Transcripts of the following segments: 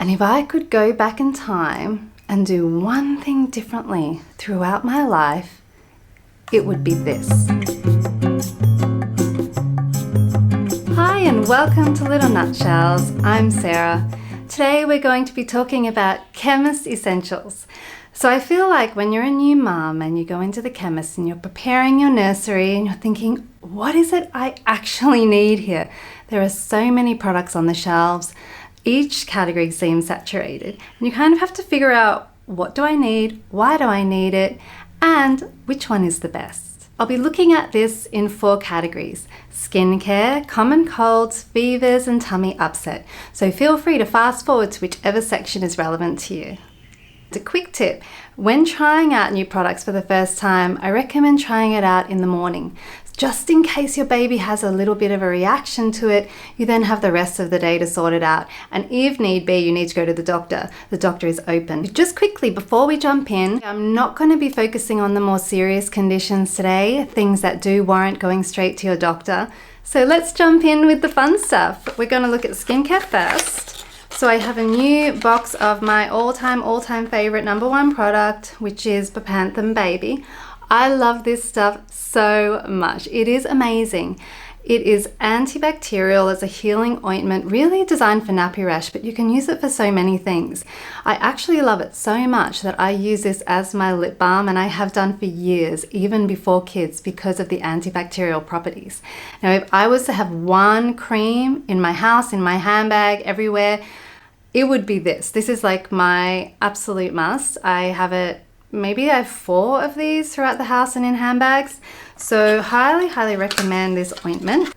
And if I could go back in time and do one thing differently throughout my life, it would be this. Hi and welcome to Little Nutshells. I'm Sarah. Today we're going to be talking about Chemist essentials. So I feel like when you're a new mum and you go into the chemist and you're preparing your nursery and you're thinking, what is it I actually need here? There are so many products on the shelves. Each category seems saturated. And you kind of have to figure out, what do I need? Why do I need it? And which one is the best? I'll be looking at this in 4 categories: skincare, common colds, fevers, and tummy upset. So feel free to fast forward to whichever section is relevant to you. A quick tip: when trying out new products for the first time, I recommend trying it out in the morning. Just in case your baby has a little bit of a reaction to it, you then have the rest of the day to sort it out. And if need be, you need to go to the doctor. The doctor is open. Just quickly, before we jump in, I'm not going to be focusing on the more serious conditions today, things that do warrant going straight to your doctor. So let's jump in with the fun stuff. We're going to look at skincare first. So I have a new box of my all-time favorite #1 product, which is Bepanthen Baby. I love this stuff so much. It is amazing. It is antibacterial as a healing ointment, really designed for nappy rash, but you can use it for so many things. I actually love it so much that I use this as my lip balm, and I have done for years, even before kids, because of the antibacterial properties. Now, if I was to have one cream in my house, in my handbag, everywhere, it would be this. This is like my absolute must. I have 4 of these throughout the house and in handbags. So highly recommend this ointment.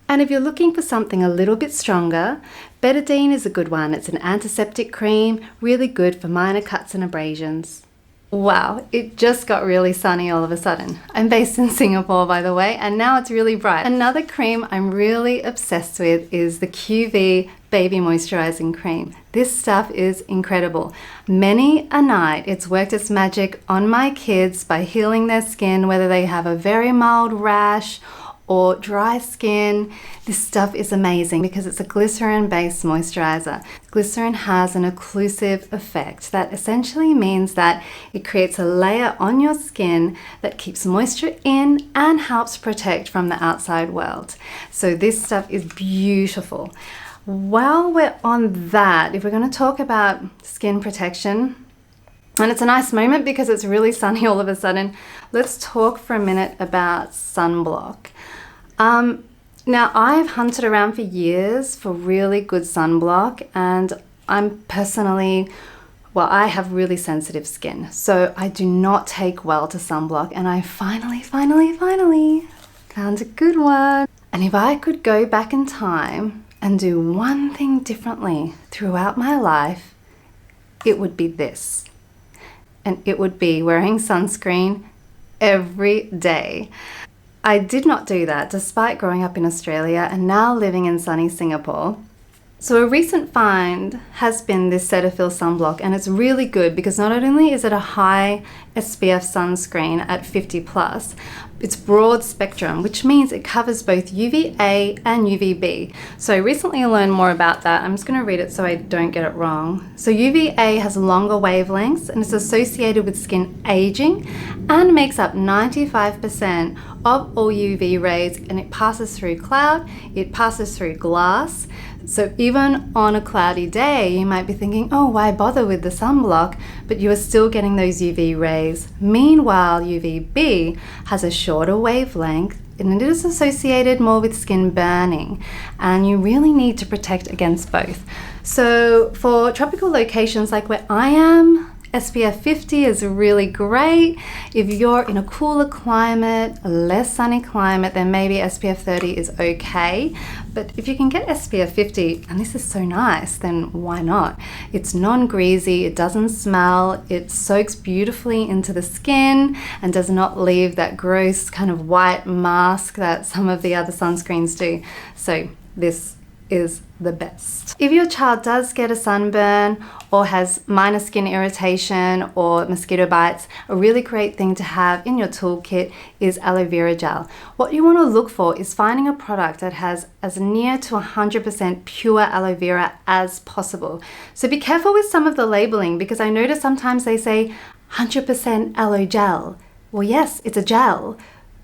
And if you're looking for something a little bit stronger, Betadine is a good one. It's an antiseptic cream, really good for minor cuts and abrasions. Wow, it just got really sunny all of a sudden. I'm based in Singapore, by the way, and now it's really bright. Another cream I'm really obsessed with is the QV Baby Moisturising Cream. This stuff is incredible. Many a night it's worked its magic on my kids by healing their skin, whether they have a very mild rash or dry skin. This stuff is amazing because it's a glycerin-based moisturizer. Glycerin has an occlusive effect that essentially means that it creates a layer on your skin that keeps moisture in and helps protect from the outside world. So this stuff is beautiful. While we're on that, if we're going to talk about skin protection, and it's a nice moment because it's really sunny all of a sudden, let's talk for a minute about sunblock. Now, I've hunted around for years for really good sunblock, and I'm personally, I have really sensitive skin, so I do not take well to sunblock, and I finally found a good one. And if I could go back in time and do one thing differently throughout my life, it would be this. And it would be wearing sunscreen every day. I did not do that despite growing up in Australia and now living in sunny Singapore. So a recent find has been this Cetaphil sunblock, and it's really good because not only is it a high SPF sunscreen at 50+, it's broad spectrum, which means it covers both UVA and UVB. So I recently learned more about that. I'm just going to read it so I don't get it wrong. So UVA has longer wavelengths and is associated with skin aging and makes up 95% of all UV rays, and it passes through cloud, it passes through glass. So even on a cloudy day, you might be thinking, oh, why bother with the sunblock? But you are still getting those UV rays. Meanwhile, UVB has a shorter wavelength and it is associated more with skin burning, and you really need to protect against both. So for tropical locations like where I am, SPF 50 is really great. If you're in a cooler climate, a less sunny climate, then maybe SPF 30 is okay. But if you can get SPF 50, and this is so nice, then why not? It's non-greasy, it doesn't smell, it soaks beautifully into the skin and does not leave that gross kind of white mask that some of the other sunscreens do. So this is the best. If your child does get a sunburn or has minor skin irritation or mosquito bites, a really great thing to have in your toolkit is aloe vera gel. What you want to look for is finding a product that has as near to 100% pure aloe vera as possible. So be careful with some of the labeling, because I notice sometimes they say 100% aloe gel. Well, yes, it's a gel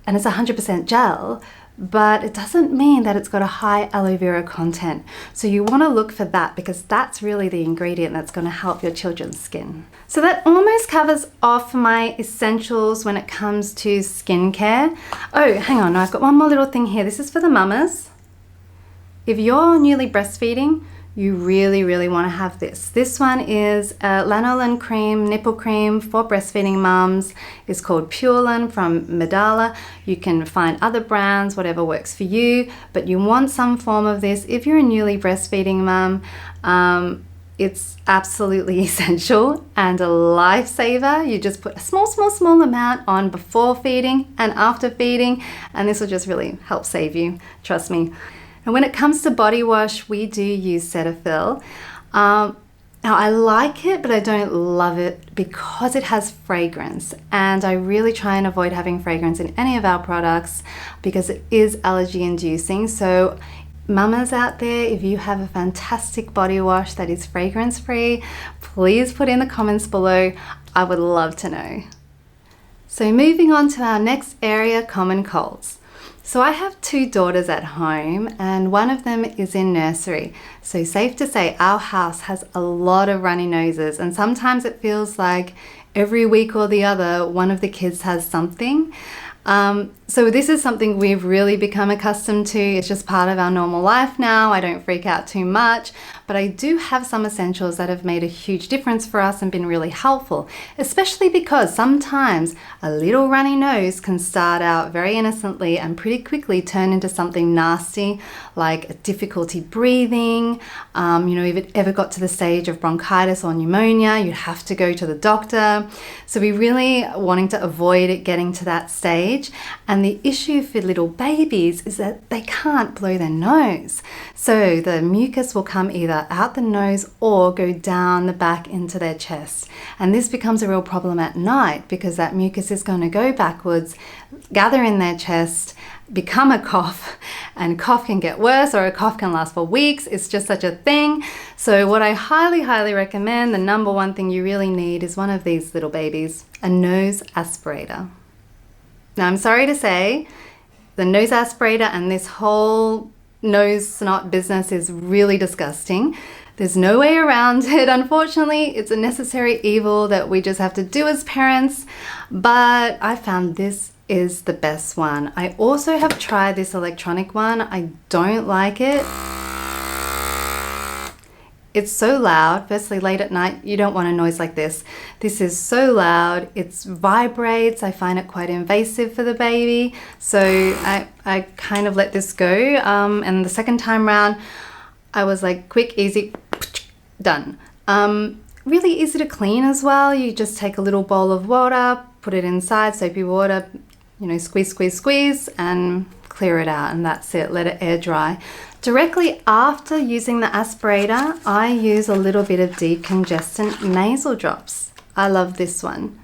and it's 100% gel, but it doesn't mean that it's got a high aloe vera content. So you want to look for that, because that's really the ingredient that's going to help your children's skin. So that almost covers off my essentials when it comes to skincare. Oh, hang on, I've got one more little thing here. This is for the mamas. If you're newly breastfeeding, you really want to have this. This one is a lanolin cream, nipple cream for breastfeeding mums. It's called Purelan from Medela. You can find other brands, whatever works for you, but you want some form of this if you're a newly breastfeeding mum. It's absolutely essential and a lifesaver. You just put a small amount on before feeding and after feeding, and this will just really help save you, trust me. And when it comes to body wash, we do use Cetaphil. Now I like it, but I don't love it because it has fragrance. And I really try and avoid having fragrance in any of our products because it is allergy inducing. So mamas out there, if you have a fantastic body wash that is fragrance free, please put in the comments below. I would love to know. So moving on to our next area, common colds. So I have 2 daughters at home and one of them is in nursery. So safe to say our house has a lot of runny noses, and sometimes it feels like every week or the other one of the kids has something. So this is something we've really become accustomed to. It's just part of our normal life now. I don't freak out too much, but I do have some essentials that have made a huge difference for us and been really helpful, especially because sometimes a little runny nose can start out very innocently and pretty quickly turn into something nasty, like difficulty breathing. If it ever got to the stage of bronchitis or pneumonia, you'd have to go to the doctor. So we're really wanting to avoid it getting to that stage. And the issue for little babies is that they can't blow their nose. So the mucus will come either out the nose or go down the back into their chest. And this becomes a real problem at night because that mucus is going to go backwards, gather in their chest, become a cough, and cough can get worse, or a cough can last for weeks. It's just such a thing. So what I highly recommend, the number one thing you really need is one of these little babies, a nose aspirator. Now I'm sorry to say, the nose aspirator and this whole nose snot business is really disgusting. There's no way around it, unfortunately. It's a necessary evil that we just have to do as parents, but I found this is the best one. I also have tried this electronic one. I don't like it. It's so loud. Firstly, late at night, you don't want a noise like this. This is so loud. It vibrates. I find it quite invasive for the baby. So I kind of let this go. And the second time round, I was like, quick, easy, done. Really easy to clean as well. You just take a little bowl of water, put it inside, soapy water, squeeze, and clear it out, and that's it. Let it air dry. Directly after using the aspirator, I use a little bit of decongestant nasal drops. I love this one.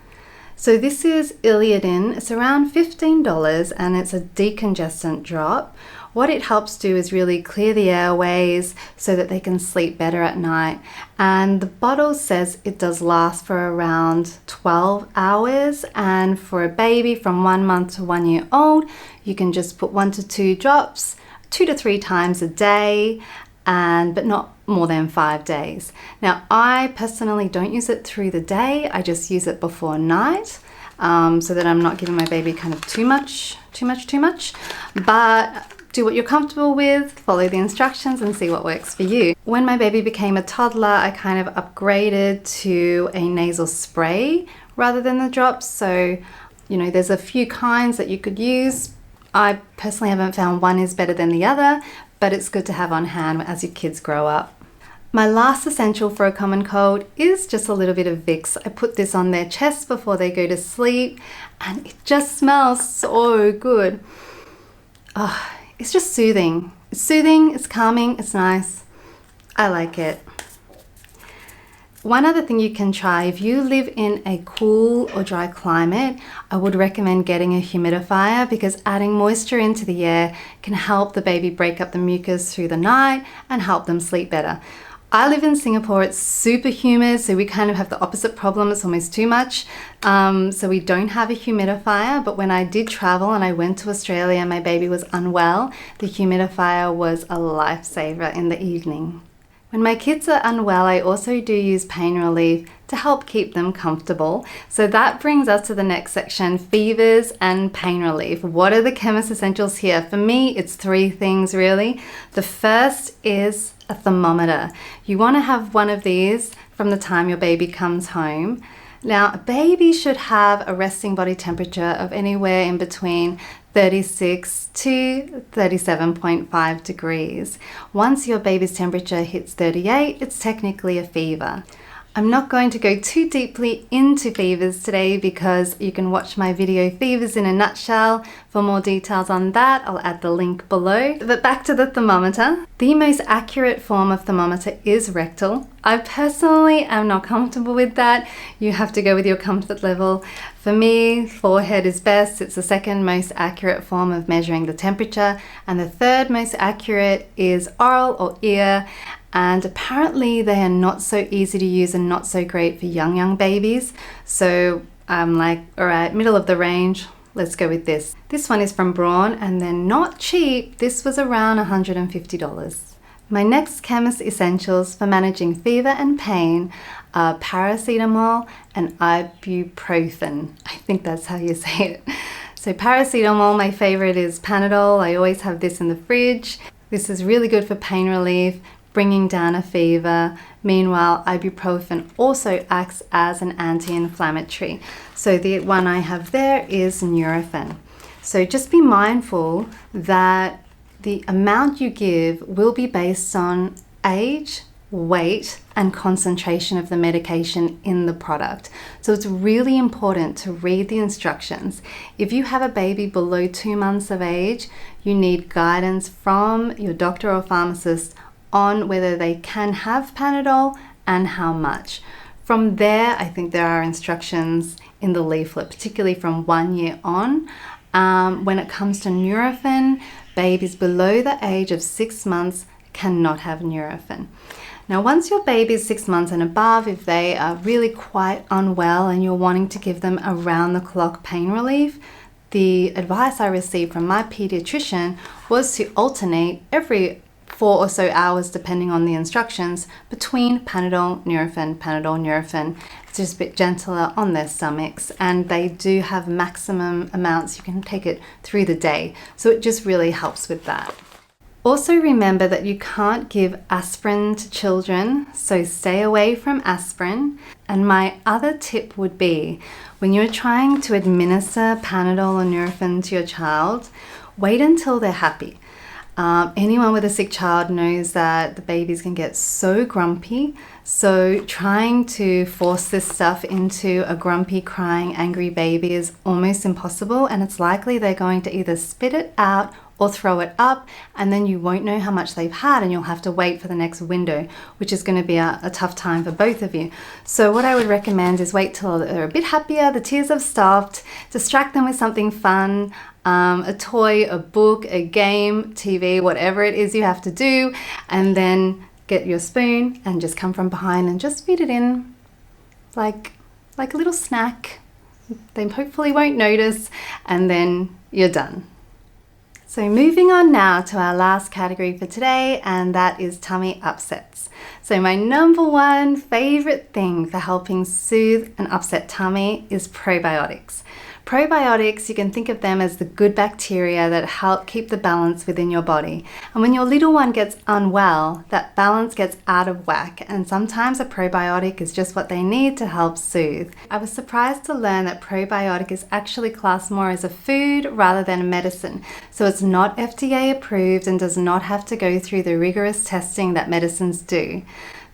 So this is Iliadin. It's around $15 and it's a decongestant drop. What it helps do is really clear the airways so that they can sleep better at night. And the bottle says it does last for around 12 hours. And for a baby from 1 month to 1 year old, you can just put 1 to 2 drops 2 to 3 times a day, but not more than 5 days. Now, I personally don't use it through the day. I just use it before night, so that I'm not giving my baby kind of too much. But do what you're comfortable with, follow the instructions and see what works for you. When my baby became a toddler, I kind of upgraded to a nasal spray rather than the drops. So, there's a few kinds that you could use. I personally haven't found one is better than the other, but it's good to have on hand as your kids grow up. My last essential for a common cold is just a little bit of Vicks. I put this on their chest before they go to sleep, and it just smells so good. Oh, it's just soothing. It's soothing, it's calming, it's nice. I like it. One other thing you can try, if you live in a cool or dry climate, I would recommend getting a humidifier because adding moisture into the air can help the baby break up the mucus through the night and help them sleep better. I live in Singapore, it's super humid, so we kind of have the opposite problem, it's almost too much. So we don't have a humidifier, but when I did travel and I went to Australia and my baby was unwell, the humidifier was a lifesaver in the evening. When my kids are unwell, I also do use pain relief to help keep them comfortable. So that brings us to the next section, fevers and pain relief. What are the Chemist essentials here? For me, it's 3 things really. The first is a thermometer. You want to have one of these from the time your baby comes home. Now, a baby should have a resting body temperature of anywhere in between 36 to 37.5 degrees. Once your baby's temperature hits 38, it's technically a fever. I'm not going to go too deeply into fevers today because you can watch my video Fevers in a Nutshell for more details on that. I'll add the link below. But back to the thermometer. The most accurate form of thermometer is rectal. I personally am not comfortable with that. You have to go with your comfort level. For me, forehead is best. It's the second most accurate form of measuring the temperature. And the third most accurate is oral or ear. And apparently they are not so easy to use and not so great for young babies. So I'm like, all right, middle of the range, let's go with this. This one is from Braun and they're not cheap. This was around $150. My next Chemist essentials for managing fever and pain are paracetamol and ibuprofen. I think that's how you say it. So paracetamol, my favorite is Panadol. I always have this in the fridge. This is really good for pain relief, bringing down a fever. Meanwhile, ibuprofen also acts as an anti-inflammatory. So the one I have there is Nurofen. So just be mindful that the amount you give will be based on age, weight, and concentration of the medication in the product. So it's really important to read the instructions. If you have a baby below 2 months of age, you need guidance from your doctor or pharmacist on whether they can have Panadol and how much. From there, I think there are instructions in the leaflet, particularly from 1 year on. When it comes to Nurofen, babies below the age of 6 months cannot have Nurofen. Now, once your baby is 6 months and above, if they are really quite unwell and you're wanting to give them around-the-clock pain relief, the advice I received from my pediatrician was to alternate every 4 or so hours, depending on the instructions, between Panadol, Nurofen. It's just a bit gentler on their stomachs, and they do have maximum amounts. You can take it through the day, so it just really helps with that. Also remember that you can't give aspirin to children, so stay away from aspirin. And my other tip would be, when you're trying to administer Panadol or Nurofen to your child, wait until they're happy. Anyone with a sick child knows that the babies can get so grumpy. So trying to force this stuff into a grumpy, crying, angry baby is almost impossible. And it's likely they're going to either spit it out or throw it up, and then you won't know how much they've had and you'll have to wait for the next window, which is going to be a tough time for both of you. So what I would recommend is wait till they're a bit happier, the tears have stopped, distract them with something fun, a toy, a book, a game, TV, whatever it is you have to do, and then get your spoon and just come from behind and just feed it in like a little snack. They hopefully won't notice, and then you're done. So moving on now to our last category for today, and that is tummy upsets. So my number one favorite thing for helping soothe an upset tummy is probiotics. Probiotics, you can think of them as the good bacteria that help keep the balance within your body. And when your little one gets unwell, that balance gets out of whack, and sometimes a probiotic is just what they need to help soothe. I was surprised to learn that probiotic is actually classed more as a food rather than a medicine. So it's not FDA approved and does not have to go through the rigorous testing that medicines do.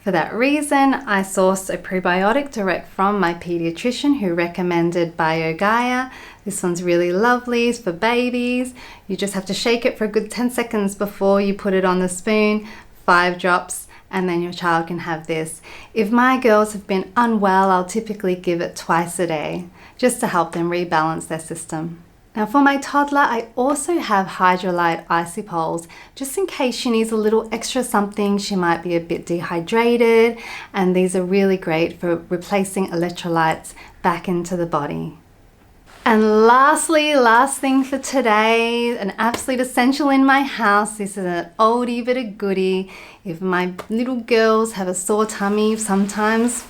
For that reason, I sourced a probiotic direct from my pediatrician who recommended BioGaia. This one's really lovely, it's for babies. You just have to shake it for a good 10 seconds before you put it on the spoon, 5 drops, and then your child can have this. If my girls have been unwell, I'll typically give it twice a day, just to help them rebalance their system. Now for my toddler, I also have Hydrolyte Icy Poles, just in case she needs a little extra something. She might be a bit dehydrated, and these are really great for replacing electrolytes back into the body. And lastly, last thing for today, an absolute essential in my house. This is an oldie but a goodie. If my little girls have a sore tummy, sometimes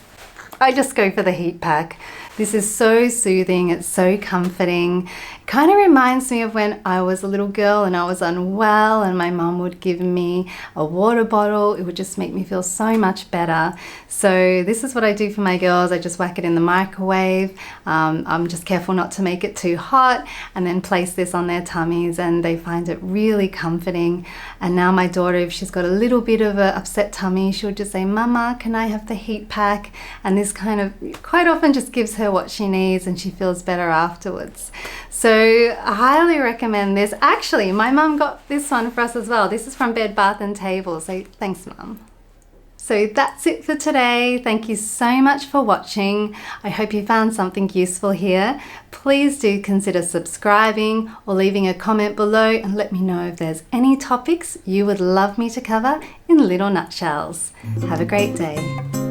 I just go for the heat pack. This is so soothing, it's so comforting. It kind of reminds me of when I was a little girl and I was unwell and my mum would give me a water bottle. It would just make me feel so much better. So this is what I do for my girls. I just whack it in the microwave. I'm just careful not to make it too hot, and then place this on their tummies, and they find it really comforting. And now my daughter, if she's got a little bit of an upset tummy, she'll just say, "Mama, can I have the heat pack?" And this kind of quite often just gives her what she needs, and she feels better afterwards. So I highly recommend this. Actually, my mum got this one for us as well. This is from Bepanthen Table, so thanks, Mum. So that's it for today. Thank you so much for watching. I hope you found something useful here. Please do consider subscribing or leaving a comment below and let me know if there's any topics you would love me to cover in little nutshells. Have a great day.